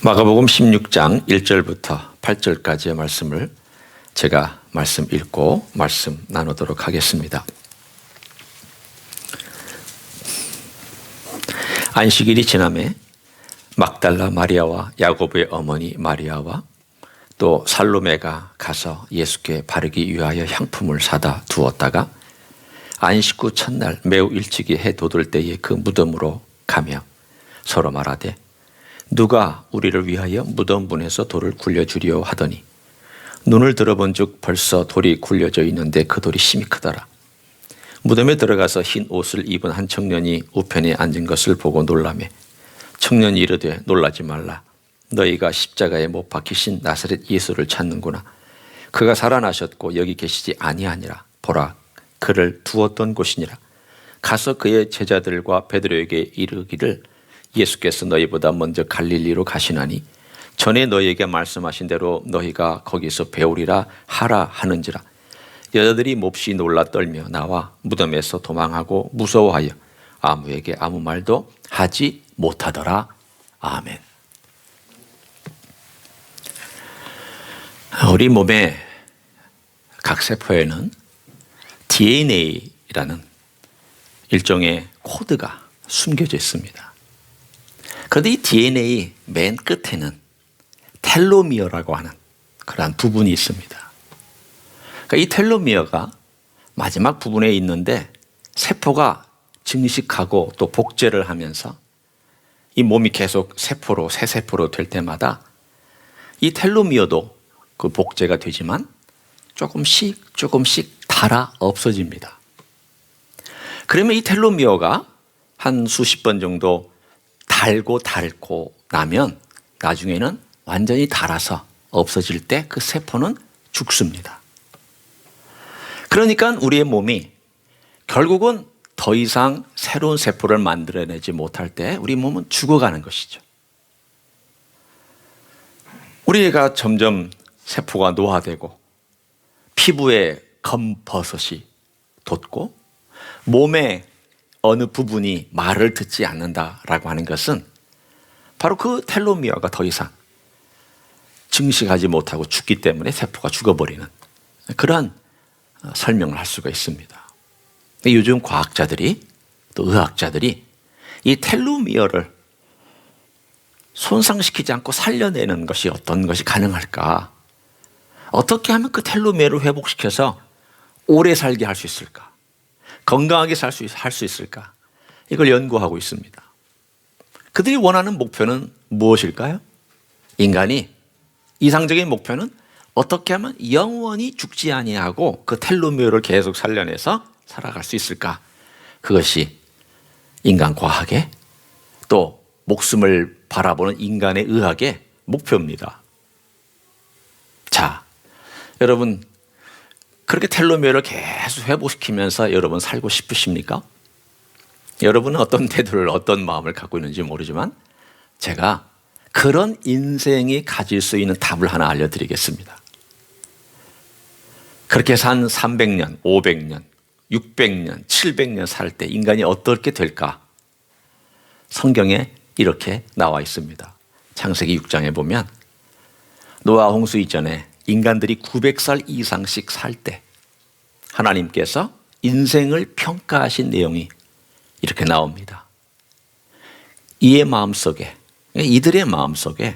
마가복음 16장 1절부터 8절까지의 말씀을 제가 말씀 읽고 말씀 나누도록 하겠습니다. 안식일이 지남에 막달라 마리아와 야고보의 어머니 마리아와 또 살로메가 가서 예수께 바르기 위하여 향품을 사다 두었다가 안식 후 첫날 매우 일찍이 해 돋을 때에 그 무덤으로 가며 서로 말하되 누가 우리를 위하여 무덤 문에서 돌을 굴려주리오 하더니 눈을 들어본 즉 벌써 돌이 굴려져 있는데 그 돌이 심히 크더라. 무덤에 들어가서 흰 옷을 입은 한 청년이 우편에 앉은 것을 보고 놀라매 청년이 이르되 놀라지 말라. 너희가 십자가에 못 박히신 나사렛 예수를 찾는구나. 그가 살아나셨고 여기 계시지 아니하니라. 보라, 그를 두었던 곳이니라. 가서 그의 제자들과 베드로에게 이르기를 예수께서 너희보다 먼저 갈릴리로 가시나니 전에 너희에게 말씀하신 대로 너희가 거기서 배우리라 하라 하는지라. 여자들이 몹시 놀라 떨며 나와 무덤에서 도망하고 무서워하여 아무에게 아무 말도 하지 못하더라. 아멘. 우리 몸의 각 세포에는 DNA라는 일종의 코드가 숨겨져 있습니다. 그런데 이 DNA 맨 끝에는 텔로미어라고 하는 그러한 부분이 있습니다. 그러니까 이 텔로미어가 마지막 부분에 있는데 세포가 증식하고 또 복제를 하면서 이 몸이 계속 세포로 새 세포로 될 때마다 이 텔로미어도 그 복제가 되지만 조금씩 닳아 없어집니다. 그러면 이 텔로미어가 한 수십 번 정도 닳고 나면 나중에는 완전히 닳아서 없어질 때 그 세포는 죽습니다. 그러니까 우리의 몸이 결국은 더 이상 새로운 세포를 만들어내지 못할 때 우리 몸은 죽어가는 것이죠. 우리가 점점 세포가 노화되고 피부에 검버섯이 돋고 몸의 어느 부분이 말을 듣지 않는다라고 하는 것은 바로 그 텔로미어가 더 이상 증식하지 못하고 죽기 때문에 세포가 죽어버리는 그러한 설명을 할 수가 있습니다. 요즘 과학자들이 또 의학자들이 이 텔로미어를 손상시키지 않고 살려내는 것이 어떤 것이 가능할까? 어떻게 하면 그 텔로미어를 회복시켜서 오래 살게 할 수 있을까? 건강하게 할 수 있을까? 이걸 연구하고 있습니다. 그들이 원하는 목표는 무엇일까요? 인간이 이상적인 목표는 어떻게 하면 영원히 죽지 아니하고 그 텔로미어를 계속 살려내서 살아갈 수 있을까? 그것이 인간 과학의 또 목숨을 바라보는 인간의 의학의 목표입니다. 자, 여러분 그렇게 텔로미어를 계속 회복시키면서 여러분 살고 싶으십니까? 여러분은 어떤 태도를 어떤 마음을 갖고 있는지 모르지만 제가 그런 인생이 가질 수 있는 답을 하나 알려드리겠습니다. 그렇게 해서 한 300년, 500년, 600년, 700년 살 때 인간이 어떻게 될까? 성경에 이렇게 나와 있습니다. 창세기 6장에 보면 노아 홍수 이전에 인간들이 900살 이상씩 살 때 하나님께서 인생을 평가하신 내용이 이렇게 나옵니다. 이들의 마음속에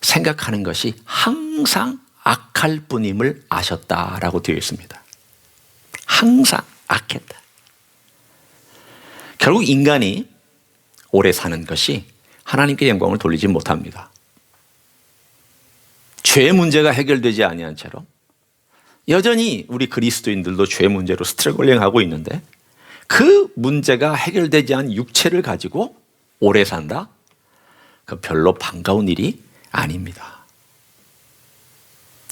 생각하는 것이 항상 악할 뿐임을 아셨다라고 되어 있습니다. 항상 악했다. 결국 인간이 오래 사는 것이 하나님께 영광을 돌리지 못합니다. 죄 문제가 해결되지 아니한 채로 여전히 우리 그리스도인들도 죄 문제로 스트러글링하고 있는데 그 문제가 해결되지 않은 육체를 가지고 오래 산다? 그 별로 반가운 일이 아닙니다.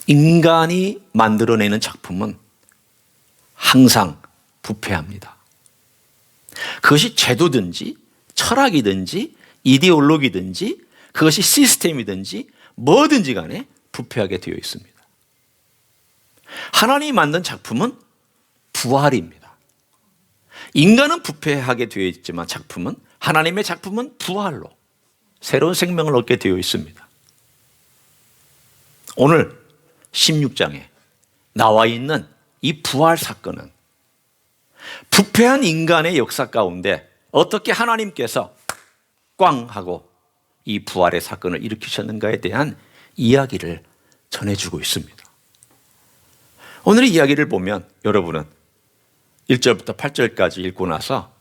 인간이 만들어내는 작품은 항상 부패합니다. 그것이 제도든지 철학이든지 이데올로기든지 그것이 시스템이든지 뭐든지 간에 부패하게 되어 있습니다. 하나님이 만든 작품은 부활입니다. 인간은 부패하게 되어 있지만 하나님의 작품은 부활로 새로운 생명을 얻게 되어 있습니다. 오늘 16장에 나와 있는 이 부활 사건은 부패한 인간의 역사 가운데 어떻게 하나님께서 꽝 하고 이 부활의 사건을 일으키셨는가에 대한 이야기를 전해주고 있습니다. 오늘의 이야기를 보면 여러분은 1절부터 8절까지 읽고 나서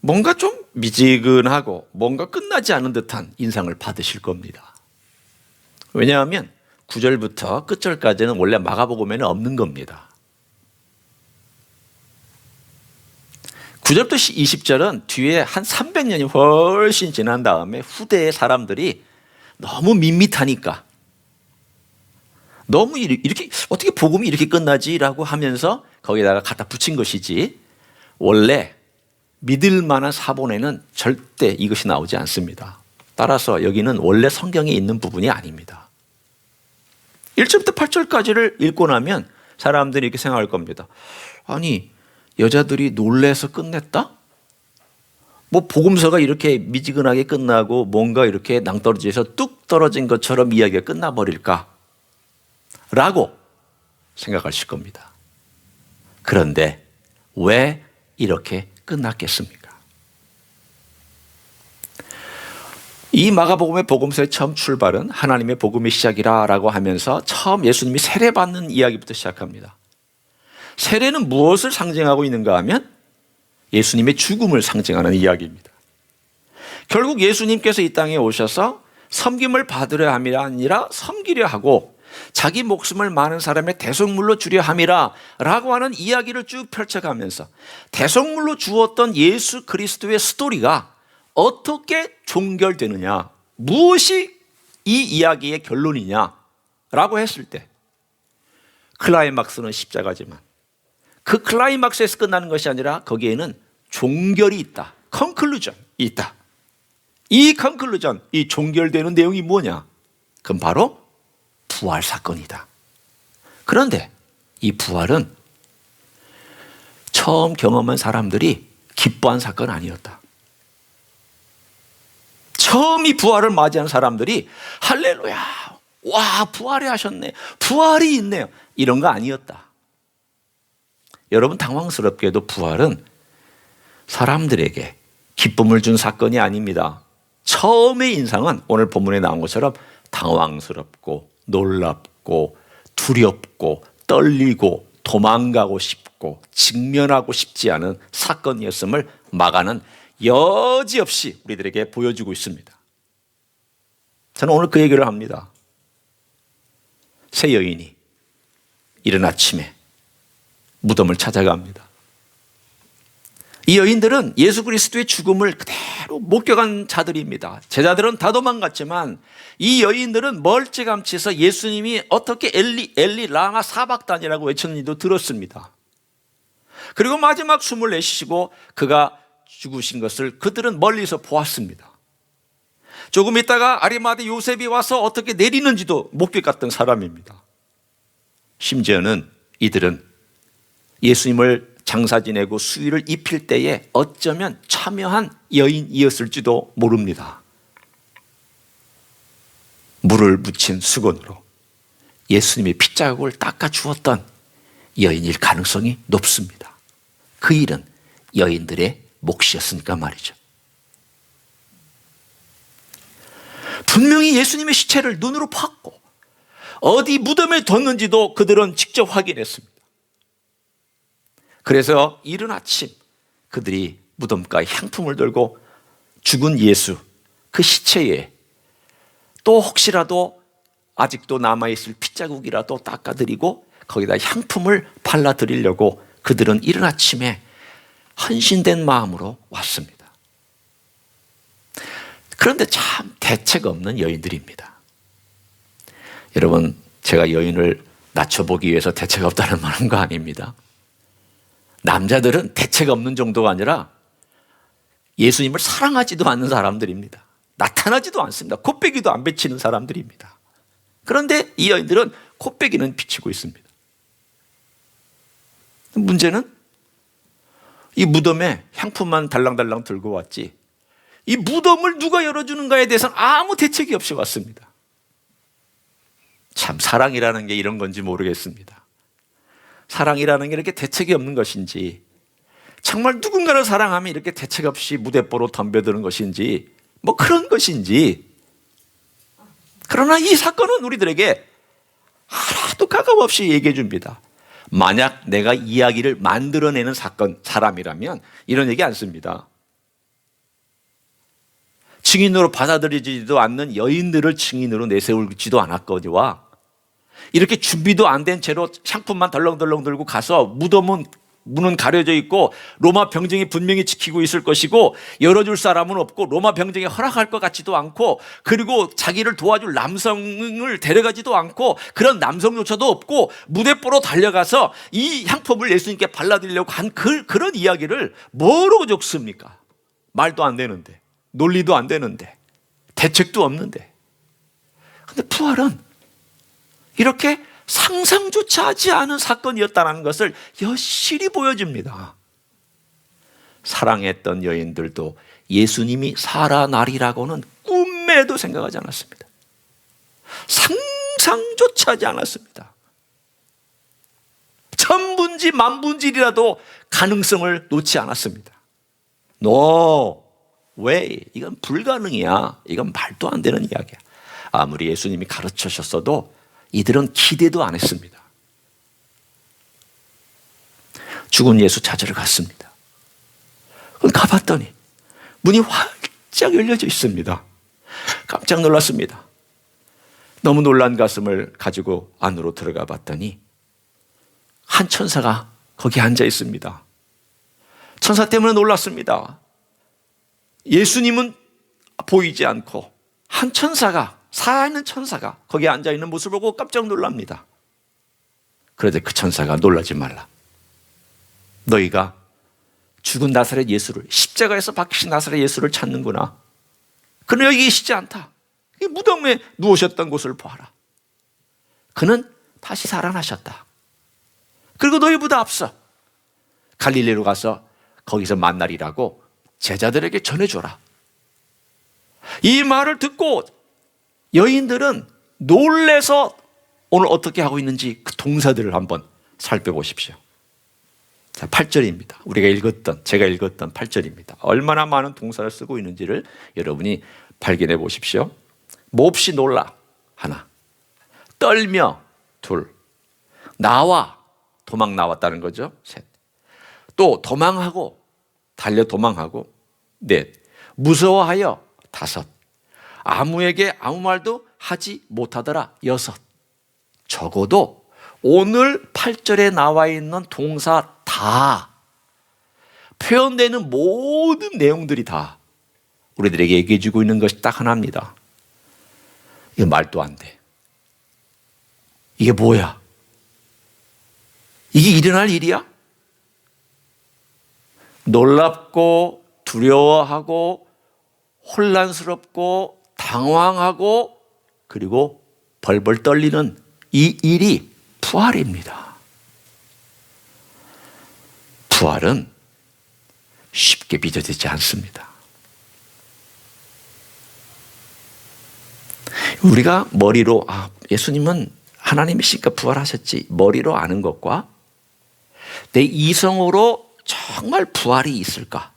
뭔가 좀 미지근하고 뭔가 끝나지 않은 듯한 인상을 받으실 겁니다. 왜냐하면 9절부터 끝절까지는 원래 마가복음에는 없는 겁니다. 9절부터 20절은 뒤에 한 300년이 훨씬 지난 다음에 후대의 사람들이 너무 밋밋하니까 너무 이렇게 어떻게 복음이 이렇게 끝나지라고 하면서 거기다가 갖다 붙인 것이지 원래 믿을 만한 사본에는 절대 이것이 나오지 않습니다. 따라서 여기는 원래 성경에 있는 부분이 아닙니다. 1절부터 8절까지를 읽고 나면 사람들이 이렇게 생각할 겁니다. 아니, 여자들이 놀래서 끝냈다? 뭐 복음서가 이렇게 미지근하게 끝나고 뭔가 이렇게 낭떠러지에서 뚝 떨어진 것처럼 이야기가 끝나버릴까? 라고 생각하실 겁니다. 그런데 왜 이렇게 끝났겠습니까? 이 마가복음의 복음서의 처음 출발은 하나님의 복음의 시작이라고 하면서 처음 예수님이 세례받는 이야기부터 시작합니다. 세례는 무엇을 상징하고 있는가 하면 예수님의 죽음을 상징하는 이야기입니다. 결국 예수님께서 이 땅에 오셔서 섬김을 받으려 함이 아니라 섬기려 하고 자기 목숨을 많은 사람의 대속물로 주려 함이라 라고 하는 이야기를 쭉 펼쳐가면서 대속물로 주었던 예수 그리스도의 스토리가 어떻게 종결되느냐, 무엇이 이 이야기의 결론이냐 라고 했을 때 클라이막스는 십자가지만 그 클라이막스에서 끝나는 것이 아니라 거기에는 종결이 있다. 컨클루전이 있다. 이 컨클루전, 이 종결되는 내용이 뭐냐? 그건 바로 부활 사건이다. 그런데 이 부활은 처음 경험한 사람들이 기뻐한 사건 아니었다. 처음 이 부활을 맞이한 사람들이 할렐루야, 와, 부활이 하셨네, 부활이 있네요, 이런 거 아니었다. 여러분, 당황스럽게도 부활은 사람들에게 기쁨을 준 사건이 아닙니다. 처음의 인상은 오늘 본문에 나온 것처럼 당황스럽고 놀랍고 두렵고 떨리고 도망가고 싶고 직면하고 싶지 않은 사건이었음을 마가는 여지없이 우리들에게 보여주고 있습니다. 저는 오늘 그 얘기를 합니다. 세 여인이 이른 아침에 무덤을 찾아갑니다. 이 여인들은 예수 그리스도의 죽음을 그대로 목격한 자들입니다. 제자들은 다 도망갔지만 이 여인들은 멀찌감치서 예수님이 어떻게 엘리 라마 사박단이라고 외쳤는지도 들었습니다. 그리고 마지막 숨을 내쉬시고 그가 죽으신 것을 그들은 멀리서 보았습니다. 조금 있다가 아리마대 요셉이 와서 어떻게 내리는지도 목격했던 사람입니다. 심지어는 이들은 예수님을 장사 지내고 수의를 입힐 때에 어쩌면 참여한 여인이었을지도 모릅니다. 물을 묻힌 수건으로 예수님의 핏자국을 닦아 주었던 여인일 가능성이 높습니다. 그 일은 여인들의 몫이었으니까 말이죠. 분명히 예수님의 시체를 눈으로 봤고 어디 무덤에 뒀는지도 그들은 직접 확인했습니다. 그래서 이른 아침 그들이 무덤가에 향품을 들고 죽은 예수 그 시체에 또 혹시라도 아직도 남아있을 핏자국이라도 닦아드리고 거기다 향품을 발라드리려고 그들은 이른 아침에 헌신된 마음으로 왔습니다. 그런데 참 대책 없는 여인들입니다. 여러분, 제가 여인을 낮춰보기 위해서 대책 없다는 말은 거 아닙니다. 남자들은 대책 없는 정도가 아니라 예수님을 사랑하지도 않는 사람들입니다. 나타나지도 않습니다. 콧배기도 안 비치는 사람들입니다. 그런데 이 여인들은 콧배기는 비치고 있습니다. 문제는 이 무덤에 향품만 달랑달랑 들고 왔지 이 무덤을 누가 열어주는가에 대해서는 아무 대책이 없이 왔습니다. 참 사랑이라는 게 이런 건지 모르겠습니다. 사랑이라는 게 이렇게 대책이 없는 것인지, 정말 누군가를 사랑하면 이렇게 대책 없이 무대뽀로 덤벼드는 것인지, 뭐 그런 것인지. 그러나 이 사건은 우리들에게 하나도 가감 없이 얘기해 줍니다. 만약 내가 이야기를 만들어내는 사람이라면 이런 얘기 안 씁니다. 증인으로 받아들여지지도 않는 여인들을 증인으로 내세우지도 않았거니와 이렇게 준비도 안 된 채로 향품만 덜렁덜렁 들고 가서 문은 가려져 있고 로마 병정이 분명히 지키고 있을 것이고 열어줄 사람은 없고 로마 병정이 허락할 것 같지도 않고, 그리고 자기를 도와줄 남성을 데려가지도 않고 그런 남성조차도 없고 무대뽀로 달려가서 이 향품을 예수님께 발라드리려고 한 그런 이야기를 뭐로 적습니까? 말도 안 되는데, 논리도 안 되는데, 대책도 없는데. 근데 부활은 이렇게 상상조차 하지 않은 사건이었다는 것을 여실히 보여줍니다. 사랑했던 여인들도 예수님이 살아나리라고는 꿈에도 생각하지 않았습니다. 상상조차 하지 않았습니다. 천분지 만분지라도 가능성을 놓지 않았습니다. No way. 이건 불가능이야. 이건 말도 안 되는 이야기야. 아무리 예수님이 가르치셨어도 이들은 기대도 안 했습니다. 죽은 예수 찾으러 갔습니다. 가봤더니 문이 활짝 열려져 있습니다. 깜짝 놀랐습니다. 너무 놀란 가슴을 가지고 안으로 들어가 봤더니 한 천사가 거기 앉아 있습니다. 천사 때문에 놀랐습니다. 예수님은 보이지 않고 한 천사가, 살아있는 천사가 거기에 앉아있는 모습을 보고 깜짝 놀랍니다. 그런데 그 천사가 놀라지 말라. 너희가 죽은 나사렛 예수를, 십자가에서 박히신 나사렛 예수를 찾는구나. 그는 여기 계시지 않다. 이 무덤에 누우셨던 곳을 보아라. 그는 다시 살아나셨다. 그리고 너희보다 앞서 갈릴리로 가서 거기서 만나리라고 제자들에게 전해줘라. 이 말을 듣고 여인들은 놀래서 오늘 어떻게 하고 있는지 그 동사들을 한번 살펴보십시오. 자, 8절입니다. 제가 읽었던 8절입니다. 얼마나 많은 동사를 쓰고 있는지를 여러분이 발견해 보십시오. 몹시 놀라, 하나. 떨며, 둘. 나와, 도망 나왔다는 거죠, 셋. 또 도망하고, 달려 도망하고, 넷. 무서워하여, 다섯. 아무에게 아무 말도 하지 못하더라, 여섯. 적어도 오늘 8절에 나와 있는 동사 다, 표현되는 모든 내용들이 다 우리들에게 얘기해 주고 있는 것이 딱 하나입니다. 이거 말도 안 돼. 이게 뭐야? 이게 일어날 일이야? 놀랍고 두려워하고 혼란스럽고 당황하고 그리고 벌벌 떨리는 이 일이 부활입니다. 부활은 쉽게 믿어지지 않습니다. 우리가 머리로 예수님은 하나님이시니까 부활하셨지, 머리로 아는 것과 내 이성으로 정말 부활이 있을까?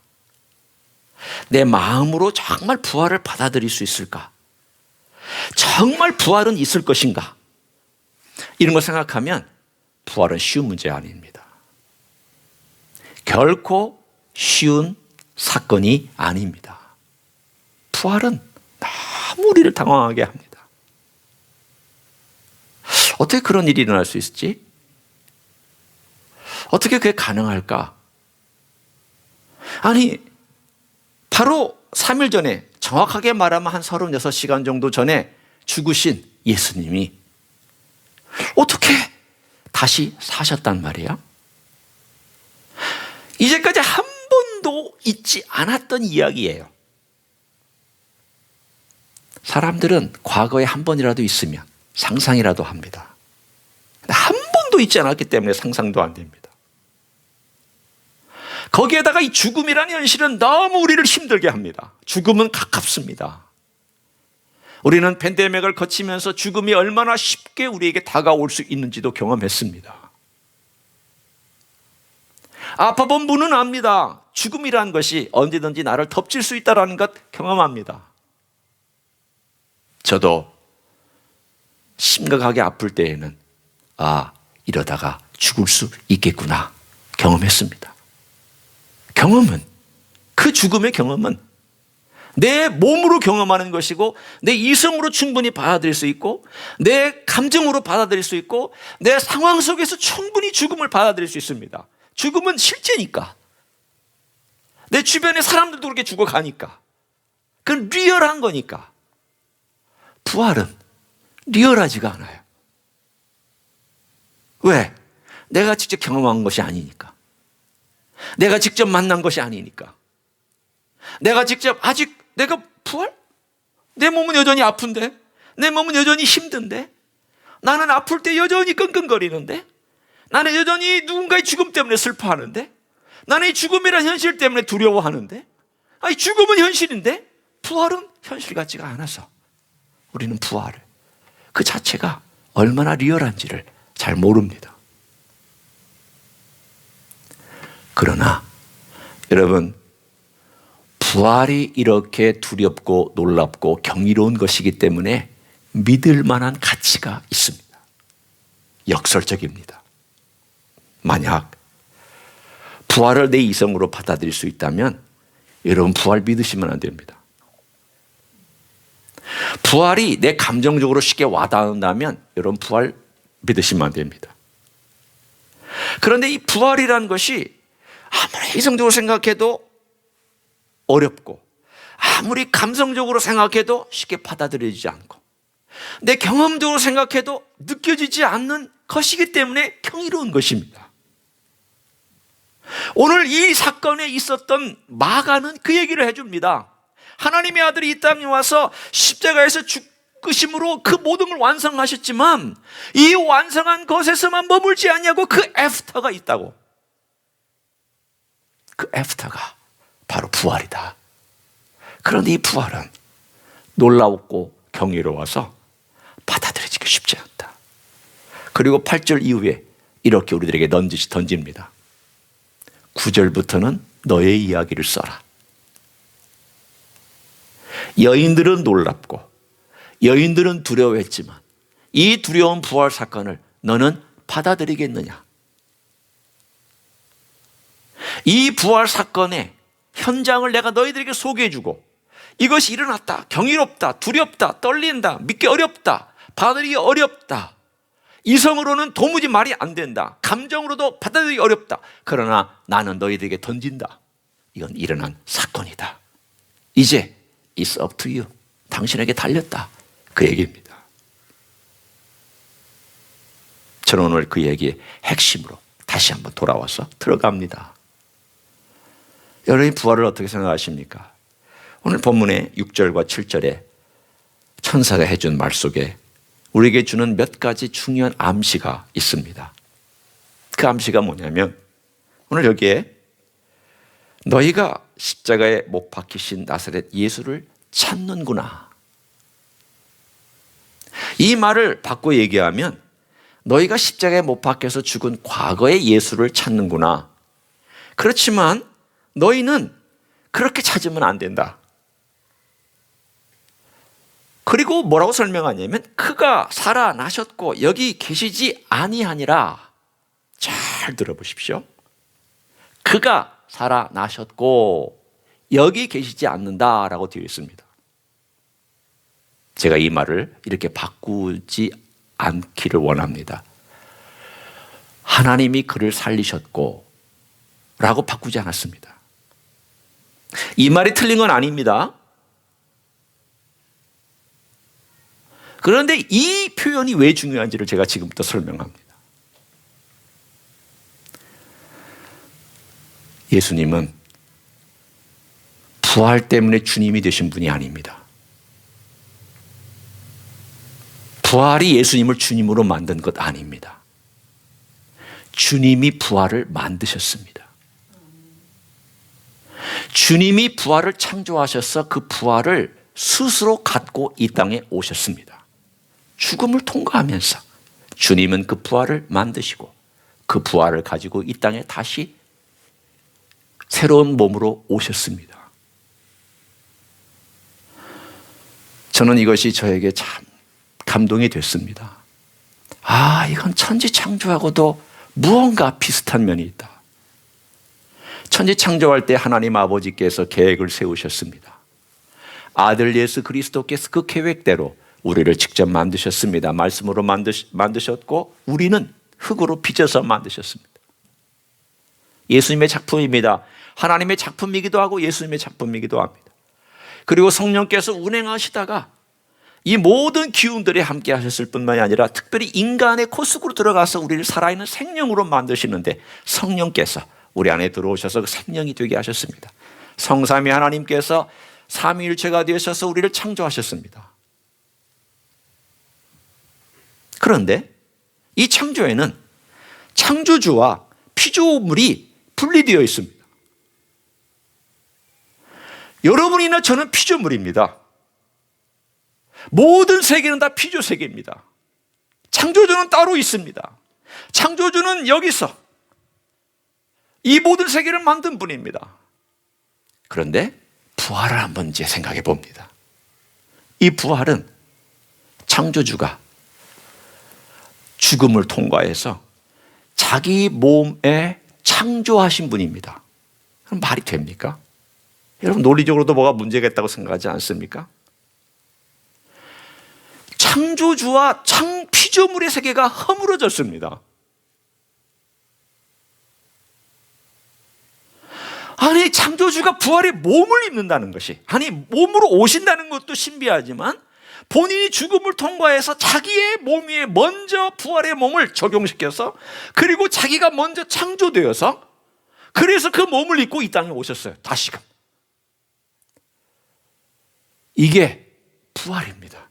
내 마음으로 정말 부활을 받아들일 수 있을까? 정말 부활은 있을 것인가? 이런 걸 생각하면 부활은 쉬운 문제 아닙니다. 결코 쉬운 사건이 아닙니다. 부활은 너무 우리를 당황하게 합니다. 어떻게 그런 일이 일어날 수 있을지? 어떻게 그게 가능할까? 아니, 바로 3일 전에, 정확하게 말하면 한 36시간 정도 전에 죽으신 예수님이 어떻게 다시 사셨단 말이야? 이제까지 한 번도 있지 않았던 이야기예요. 사람들은 과거에 한 번이라도 있으면 상상이라도 합니다. 한 번도 있지 않았기 때문에 상상도 안 됩니다. 거기에다가 이 죽음이라는 현실은 너무 우리를 힘들게 합니다. 죽음은 가깝습니다. 우리는 팬데믹을 거치면서 죽음이 얼마나 쉽게 우리에게 다가올 수 있는지도 경험했습니다. 아파본 분은 압니다. 죽음이라는 것이 언제든지 나를 덮칠 수 있다는 것 경험합니다. 저도 심각하게 아플 때에는 이러다가 죽을 수 있겠구나 경험했습니다. 경험은, 그 죽음의 경험은 내 몸으로 경험하는 것이고 내 이성으로 충분히 받아들일 수 있고 내 감정으로 받아들일 수 있고 내 상황 속에서 충분히 죽음을 받아들일 수 있습니다. 죽음은 실제니까. 내 주변의 사람들도 그렇게 죽어가니까. 그건 리얼한 거니까. 부활은 리얼하지가 않아요. 왜? 내가 직접 경험한 것이 아니니까. 내가 직접 만난 것이 아니니까. 내가 직접 내가 부활? 내 몸은 여전히 아픈데? 내 몸은 여전히 힘든데? 나는 아플 때 여전히 끙끙거리는데? 나는 여전히 누군가의 죽음 때문에 슬퍼하는데? 나는 이 죽음이라는 현실 때문에 두려워하는데? 죽음은 현실인데 부활은 현실 같지가 않아서 우리는 부활을, 그 자체가 얼마나 리얼한지를 잘 모릅니다. 그러나 여러분, 부활이 이렇게 두렵고 놀랍고 경이로운 것이기 때문에 믿을 만한 가치가 있습니다. 역설적입니다. 만약 부활을 내 이성으로 받아들일 수 있다면 여러분, 부활 믿으시면 안 됩니다. 부활이 내 감정적으로 쉽게 와닿는다면 여러분, 부활 믿으시면 안 됩니다. 그런데 이 부활이라는 것이 아무리 이성적으로 생각해도 어렵고 아무리 감성적으로 생각해도 쉽게 받아들여지지 않고 내 경험적으로 생각해도 느껴지지 않는 것이기 때문에 경이로운 것입니다. 오늘 이 사건에 있었던 마가는 그 얘기를 해줍니다. 하나님의 아들이 이 땅에 와서 십자가에서 죽으심으로 그 모든 걸 완성하셨지만 이 완성한 것에서만 머물지 않냐고, 그 애프터가 있다고. 그 애프터가 바로 부활이다. 그런데 이 부활은 놀라웠고 경이로워서 받아들여지기 쉽지 않다. 그리고 8절 이후에 이렇게 우리들에게 던집니다. 9절부터는 너의 이야기를 써라. 여인들은 놀랍고 여인들은 두려워했지만 이 두려운 부활 사건을 너는 받아들이겠느냐? 이 부활 사건의 현장을 내가 너희들에게 소개해주고 이것이 일어났다, 경이롭다, 두렵다, 떨린다, 믿기 어렵다, 받아들이기 어렵다, 이성으로는 도무지 말이 안 된다, 감정으로도 받아들이기 어렵다. 그러나 나는 너희들에게 던진다. 이건 일어난 사건이다. 이제 It's up to you. 당신에게 달렸다. 그 얘기입니다. 저는 오늘 그 얘기의 핵심으로 다시 한번 돌아와서 들어갑니다. 여러분이 부활을 어떻게 생각하십니까? 오늘 본문의 6절과 7절에 천사가 해준 말 속에 우리에게 주는 몇 가지 중요한 암시가 있습니다. 그 암시가 뭐냐면 오늘 여기에 너희가 십자가에 못 박히신 나사렛 예수를 찾는구나. 이 말을 바꿔 얘기하면 너희가 십자가에 못 박혀서 죽은 과거의 예수를 찾는구나. 그렇지만 너희는 그렇게 찾으면 안 된다. 그리고 뭐라고 설명하냐면 그가 살아나셨고 여기 계시지 아니하니라. 잘 들어보십시오. 그가 살아나셨고 여기 계시지 않는다라고 되어 있습니다. 제가 이 말을 이렇게 바꾸지 않기를 원합니다. 하나님이 그를 살리셨고 라고 바꾸지 않았습니다. 이 말이 틀린 건 아닙니다. 그런데 이 표현이 왜 중요한지를 제가 지금부터 설명합니다. 예수님은 부활 때문에 주님이 되신 분이 아닙니다. 부활이 예수님을 주님으로 만든 것 아닙니다. 주님이 부활을 만드셨습니다. 주님이 부활을 창조하셔서 그 부활을 스스로 갖고 이 땅에 오셨습니다. 죽음을 통과하면서 주님은 그 부활을 만드시고 그 부활을 가지고 이 땅에 다시 새로운 몸으로 오셨습니다. 저는 이것이 저에게 참 감동이 됐습니다. 이건 천지창조하고도 무언가 비슷한 면이 있다. 천지창조할 때 하나님 아버지께서 계획을 세우셨습니다. 아들 예수 그리스도께서 그 계획대로 우리를 직접 만드셨습니다. 말씀으로 만드셨고 우리는 흙으로 빚어서 만드셨습니다. 예수님의 작품입니다. 하나님의 작품이기도 하고 예수님의 작품이기도 합니다. 그리고 성령께서 운행하시다가 이 모든 기운들이 함께 하셨을 뿐만이 아니라 특별히 인간의 코스으로 들어가서 우리를 살아있는 생명으로 만드시는데 성령께서 우리 안에 들어오셔서 그 생명이 되게 하셨습니다. 성삼위 하나님께서 삼위일체가 되셔서 우리를 창조하셨습니다. 그런데 이 창조에는 창조주와 피조물이 분리되어 있습니다. 여러분이나 저는 피조물입니다. 모든 세계는 다 피조 세계입니다. 창조주는 따로 있습니다. 창조주는 여기서 이 모든 세계를 만든 분입니다. 그런데 부활을 한번 이제 생각해 봅니다. 이 부활은 창조주가 죽음을 통과해서 자기 몸에 창조하신 분입니다. 그럼 말이 됩니까? 여러분 논리적으로도 뭐가 문제가 있다고 생각하지 않습니까? 창조주와 피조물의 세계가 허물어졌습니다. 아니 창조주가 부활의 몸을 입는다는 것이, 아니 몸으로 오신다는 것도 신비하지만 본인이 죽음을 통과해서 자기의 몸 위에 먼저 부활의 몸을 적용시켜서 그리고 자기가 먼저 창조되어서 그래서 그 몸을 입고 이 땅에 오셨어요. 다시금. 이게 부활입니다.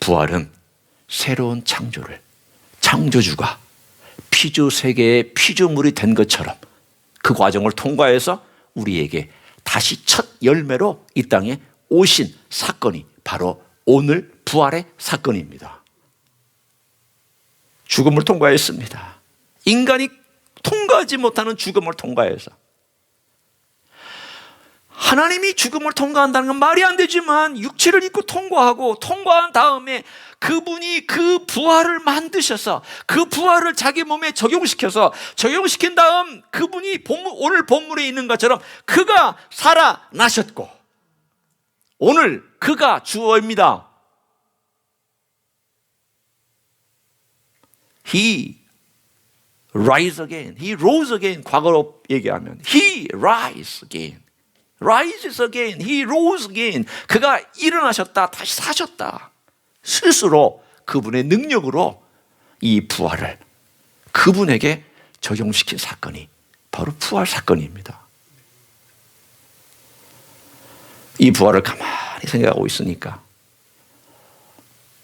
부활은 새로운 창조를 창조주가 피조 세계의 피조물이 된 것처럼 그 과정을 통과해서 우리에게 다시 첫 열매로 이 땅에 오신 사건이 바로 오늘 부활의 사건입니다. 죽음을 통과했습니다. 인간이 통과하지 못하는 죽음을 통과해서 하나님이 죽음을 통과한다는 건 말이 안 되지만 육체를 입고 통과한 다음에 그분이 그 부활을 만드셔서 그 부활을 자기 몸에 적용시킨 다음 그분이 오늘 본문에 있는 것처럼 그가 살아나셨고 오늘 그가 주어입니다. He rise again. He rose again. 과거로 얘기하면 He rise again. rises again. He rose again. 그가 일어나셨다. 다시 사셨다. 스스로 그분의 능력으로 이 부활을 그분에게 적용시킨 사건이 바로 부활 사건입니다. 이 부활을 가만히 생각하고 있으니까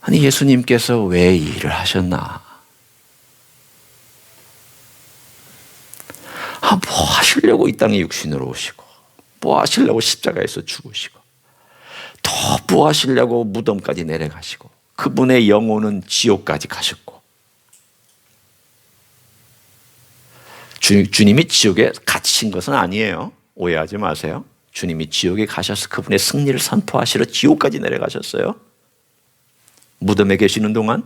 아니 예수님께서 왜 이 일을 하셨나? 뭐 하시려고 이 땅에 육신으로 오시고 뭐 하시려고 십자가에서 죽으시고 또 뭐 하시려고 무덤까지 내려가시고 그분의 영혼은 지옥까지 가셨고 주님이 지옥에 갇히신 것은 아니에요. 오해하지 마세요. 주님이 지옥에 가셔서 그분의 승리를 선포하시러 지옥까지 내려가셨어요. 무덤에 계시는 동안.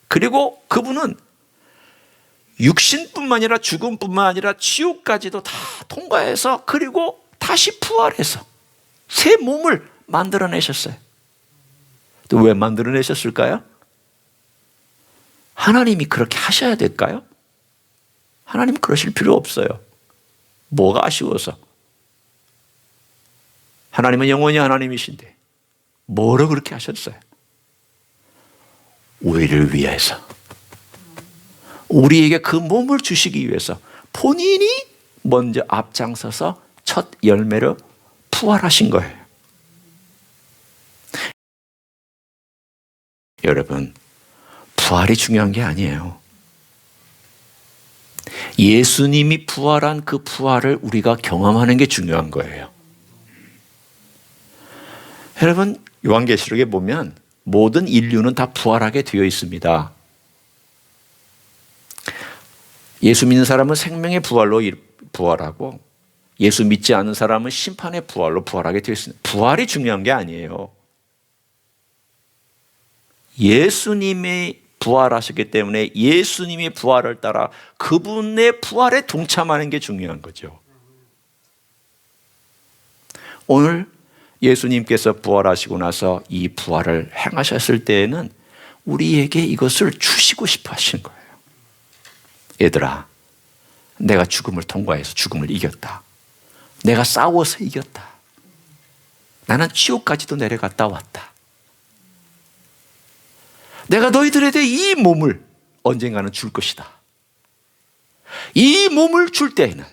그리고 그분은 육신뿐만 아니라 죽음뿐만 아니라 지옥까지도 다 통과해서 그리고 다시 부활해서 새 몸을 만들어내셨어요. 또 왜 만들어내셨을까요? 하나님이 그렇게 하셔야 될까요? 하나님 그러실 필요 없어요. 뭐가 아쉬워서? 하나님은 영원히 하나님이신데 뭐로 그렇게 하셨어요? 우리를 위해서, 우리에게 그 몸을 주시기 위해서 본인이 먼저 앞장서서 첫 열매로 부활하신 거예요. 여러분, 부활이 중요한 게 아니에요. 예수님이 부활한 그 부활을 우리가 경험하는 게 중요한 거예요. 여러분, 요한계시록에 보면 모든 인류는 다 부활하게 되어 있습니다. 예수 믿는 사람은 생명의 부활로 부활하고, 예수 믿지 않는 사람은 심판의 부활로 부활하게 되어 있습니다. 부활이 중요한 게 아니에요. 예수님이 부활하셨기 때문에 예수님의 부활을 따라 그분의 부활에 동참하는 게 중요한 거죠. 오늘 예수님께서 부활하시고 나서 이 부활을 행하셨을 때에는 우리에게 이것을 주시고 싶어 하시는 거예요. 얘들아, 내가 죽음을 통과해서 죽음을 이겼다. 내가 싸워서 이겼다. 나는 지옥까지도 내려갔다 왔다. 내가 너희들에게 이 몸을 언젠가는 줄 것이다. 이 몸을 줄 때에는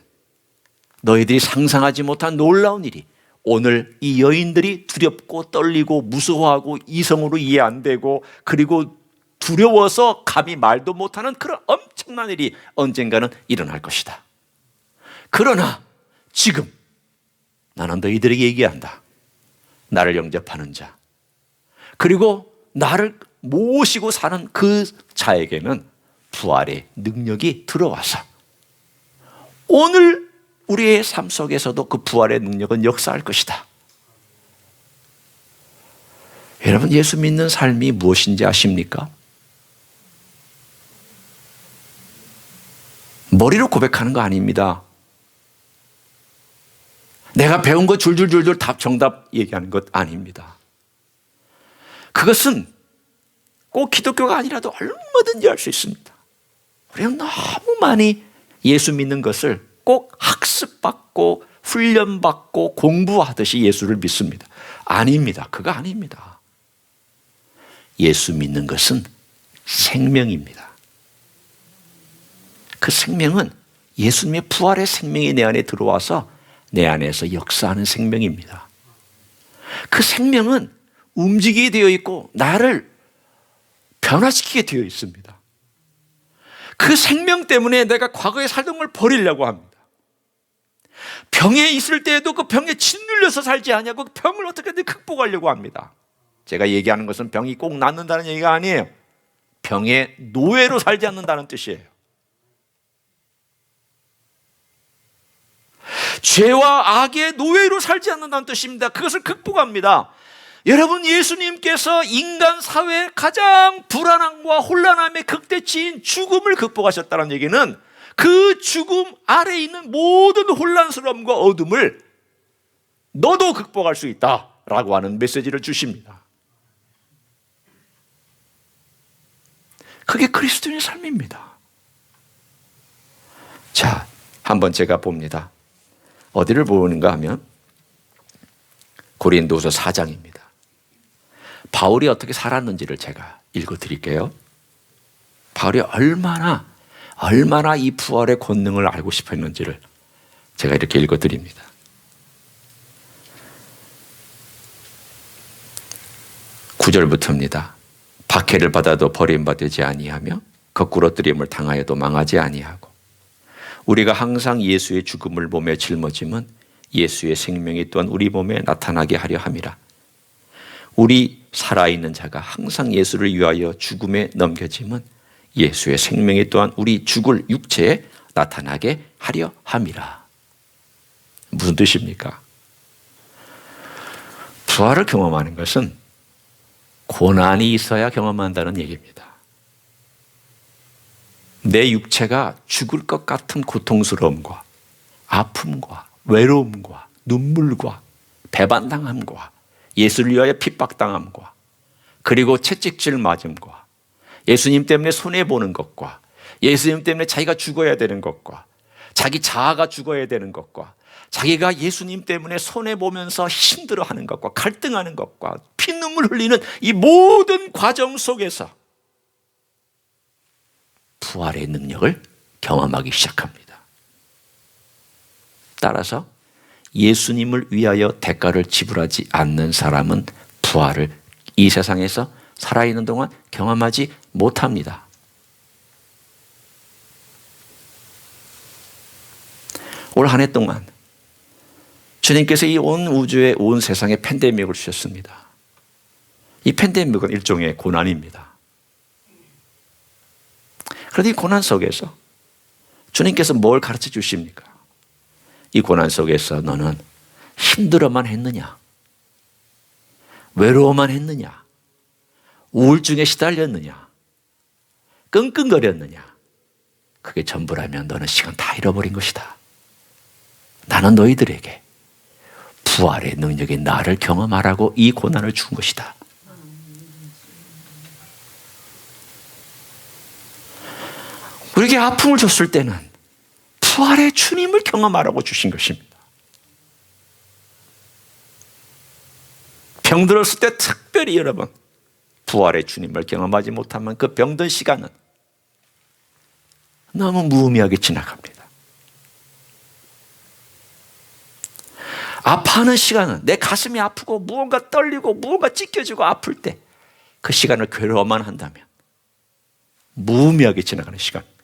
너희들이 상상하지 못한 놀라운 일이, 오늘 이 여인들이 두렵고 떨리고 무서워하고 이성으로 이해 안 되고 그리고 두려워서 감히 말도 못하는 그런 엄청난 일이 언젠가는 일어날 것이다. 그러나 지금 나는 너희들에게 얘기한다. 나를 영접하는 자, 그리고 나를 모시고 사는 그 자에게는 부활의 능력이 들어와서 오늘 우리의 삶 속에서도 그 부활의 능력은 역사할 것이다. 여러분, 예수 믿는 삶이 무엇인지 아십니까? 머리로 고백하는 거 아닙니다. 내가 배운 거 줄줄줄줄 답 정답 얘기하는 것 아닙니다. 그것은 꼭 기독교가 아니라도 얼마든지 할 수 있습니다. 우리는 너무 많이 예수 믿는 것을 꼭 학습받고 훈련받고 공부하듯이 예수를 믿습니다. 아닙니다. 그거 아닙니다. 예수 믿는 것은 생명입니다. 그 생명은 예수님의 부활의 생명이 내 안에 들어와서 내 안에서 역사하는 생명입니다. 그 생명은 움직이게 되어 있고 나를 변화시키게 되어 있습니다. 그 생명 때문에 내가 과거에 살던 걸 버리려고 합니다. 병에 있을 때에도 그 병에 짓눌려서 살지 않냐고 그 병을 어떻게든 극복하려고 합니다. 제가 얘기하는 것은 병이 꼭 낫는다는 얘기가 아니에요. 병의 노예로 살지 않는다는 뜻이에요. 죄와 악의 노예로 살지 않는다는 뜻입니다. 그것을 극복합니다. 여러분, 예수님께서 인간 사회의 가장 불안함과 혼란함의 극대치인 죽음을 극복하셨다는 얘기는 그 죽음 아래에 있는 모든 혼란스러움과 어둠을 너도 극복할 수 있다라고 하는 메시지를 주십니다. 그게 그리스도인의 삶입니다. 자, 한번 제가 봅니다. 어디를 보는가 하면 고린도후서 4장입니다. 바울이 어떻게 살았는지를 제가 읽어드릴게요. 바울이 얼마나 이 부활의 권능을 알고 싶어 했는지를 제가 이렇게 읽어드립니다. 9절부터입니다. 박해를 받아도 버림받지 아니하며 거꾸러뜨림을 당하여도 망하지 아니하고 우리가 항상 예수의 죽음을 몸에 짊어짐은 예수의 생명이 또한 우리 몸에 나타나게 하려 함이라. 우리 살아있는 자가 항상 예수를 위하여 죽음에 넘겨짐은 예수의 생명이 또한 우리 죽을 육체에 나타나게 하려 함이라. 무슨 뜻입니까? 부활을 경험하는 것은 고난이 있어야 경험한다는 얘기입니다. 내 육체가 죽을 것 같은 고통스러움과 아픔과 외로움과 눈물과 배반당함과 예수를 위하여 핍박당함과 그리고 채찍질 맞음과 예수님 때문에 손해보는 것과 예수님 때문에 자기가 죽어야 되는 것과 자기 자아가 죽어야 되는 것과 자기가 예수님 때문에 손해보면서 힘들어하는 것과 갈등하는 것과 피눈물 흘리는 이 모든 과정 속에서 부활의 능력을 경험하기 시작합니다. 따라서 예수님을 위하여 대가를 지불하지 않는 사람은 부활을 이 세상에서 살아있는 동안 경험하지 못합니다. 올 한 해 동안 주님께서 이 온 우주에 온 세상에 팬데믹을 주셨습니다. 이 팬데믹은 일종의 고난입니다. 그런데 이 고난 속에서 주님께서 뭘 가르쳐 주십니까? 이 고난 속에서 너는 힘들어만 했느냐? 외로워만 했느냐? 우울증에 시달렸느냐? 끙끙거렸느냐? 그게 전부라면 너는 시간 다 잃어버린 것이다. 나는 너희들에게 부활의 능력의 나를 경험하라고 이 고난을 준 것이다. 우리에게 아픔을 줬을 때는 부활의 주님을 경험하라고 주신 것입니다. 병들었을 때 특별히 여러분 부활의 주님을 경험하지 못하면 그 병든 시간은 너무 무의미하게 지나갑니다. 아파하는 시간은 내 가슴이 아프고 무언가 떨리고 무언가 찢겨지고 아플 때 그 시간을 괴로워만 한다면 무의미하게 지나가는 시간입니다.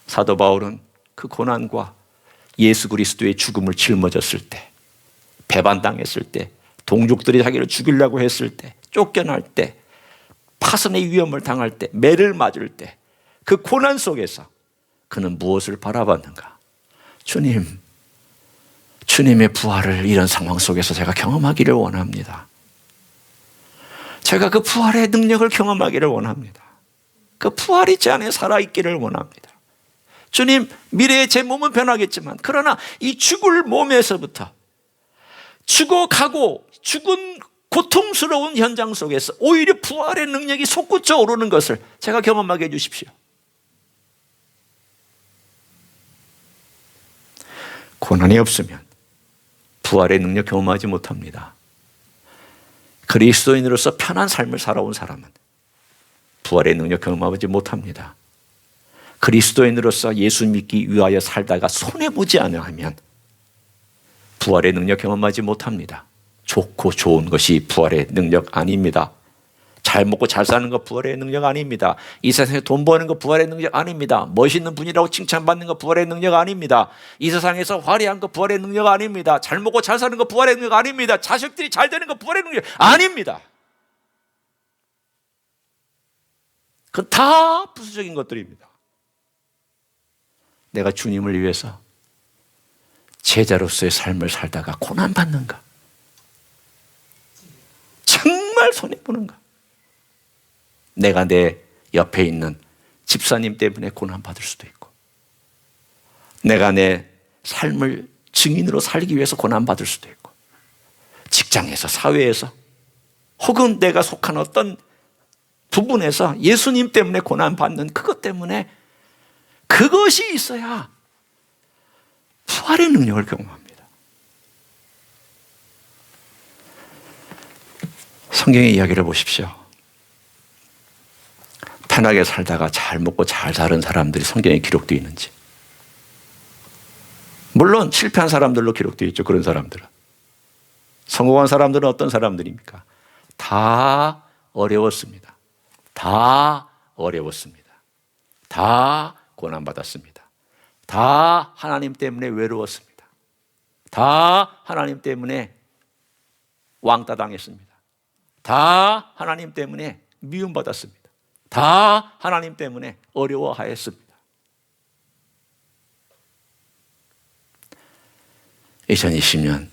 사도 바울은 그 고난과 예수 그리스도의 죽음을 짊어졌을 때, 배반당했을 때, 동족들이 자기를 죽이려고 했을 때, 쫓겨날 때, 파선의 위험을 당할 때, 매를 맞을 때, 그 고난 속에서 그는 무엇을 바라봤는가? 주님의 부활을 이런 상황 속에서 제가 경험하기를 원합니다. 제가 그 부활의 능력을 경험하기를 원합니다. 그 부활이 제 안에 살아있기를 원합니다. 주님, 미래의 제 몸은 변하겠지만 그러나 이 죽을 몸에서부터 죽어가고 죽은 고통스러운 현장 속에서 오히려 부활의 능력이 솟구쳐 오르는 것을 제가 경험하게 해주십시오. 고난이 없으면 부활의 능력 경험하지 못합니다. 그리스도인으로서 편한 삶을 살아온 사람은 부활의 능력 경험하지 못합니다. 그리스도인으로서 예수 믿기 위하여 살다가 손해보지 않으려 하면 부활의 능력 경험하지 못합니다. 좋고 좋은 것이 부활의 능력 아닙니다. 잘 먹고 잘 사는 거 부활의 능력 아닙니다. 이 세상에 돈 버는 거 부활의 능력 아닙니다. 멋있는 분이라고 칭찬받는 거 부활의 능력 아닙니다. 이 세상에서 화려한 거 부활의 능력 아닙니다. 잘 먹고 잘 사는 거 부활의 능력 아닙니다. 자식들이 잘 되는 거 부활의 능력 아닙니다. 그건 다 부수적인 것들입니다. 내가 주님을 위해서 제자로서의 삶을 살다가 고난받는가? 정말 손해보는가? 내가 내 옆에 있는 집사님 때문에 고난받을 수도 있고, 내가 내 삶을 증인으로 살기 위해서 고난받을 수도 있고, 직장에서, 사회에서, 혹은 내가 속한 어떤 부분에서 예수님 때문에 고난받는 그것 때문에 그것이 있어야 부활의 능력을 경험합니다. 성경의 이야기를 보십시오. 편하게 살다가 잘 먹고 잘 사는 사람들이 성경에 기록되어 있는지. 물론 실패한 사람들로 기록되어 있죠. 그런 사람들은. 성공한 사람들은 어떤 사람들입니까? 다 어려웠습니다. 다 어려웠습니다. 다 고난받았습니다. 다 하나님 때문에 외로웠습니다. 다 하나님 때문에 왕따 당했습니다. 다 하나님 때문에 미움받았습니다. 다 하나님 때문에 어려워하였습니다. 2020년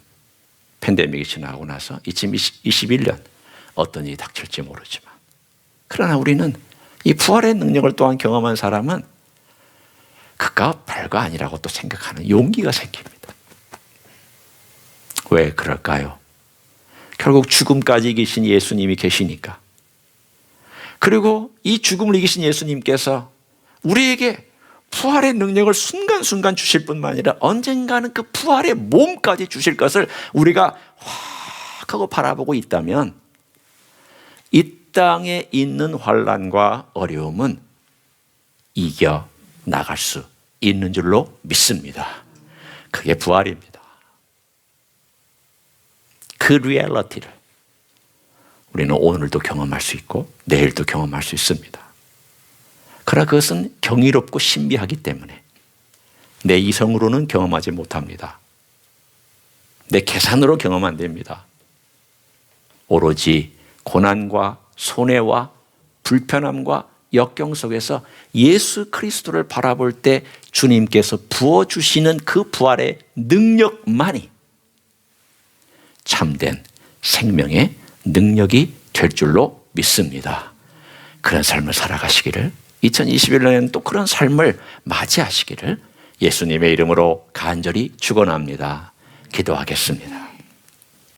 팬데믹이 지나고 나서 2021년 어떤 일이 닥칠지 모르지만, 그러나 우리는 이 부활의 능력을 또한 경험한 사람은 그가 별거 아니라고 또 생각하는 용기가 생깁니다. 왜 그럴까요? 결국 죽음까지 이기신 예수님이 계시니까. 그리고 이 죽음을 이기신 예수님께서 우리에게 부활의 능력을 순간순간 주실 뿐만 아니라 언젠가는 그 부활의 몸까지 주실 것을 우리가 확 하고 바라보고 있다면 이 땅에 있는 환난과 어려움은 이겨 나갈 수 있는 줄로 믿습니다. 그게 부활입니다. 그 리얼리티를 우리는 오늘도 경험할 수 있고 내일도 경험할 수 있습니다. 그러나 그것은 경이롭고 신비하기 때문에 내 이성으로는 경험하지 못합니다. 내 계산으로 경험 안 됩니다. 오로지 고난과 손해와 불편함과 역경 속에서 예수 그리스도를 바라볼 때 주님께서 부어주시는 그 부활의 능력만이 참된 생명의 능력이 될 줄로 믿습니다. 그런 삶을 살아가시기를, 2021년에는 또 그런 삶을 맞이하시기를 예수님의 이름으로 간절히 축원합니다. 기도하겠습니다.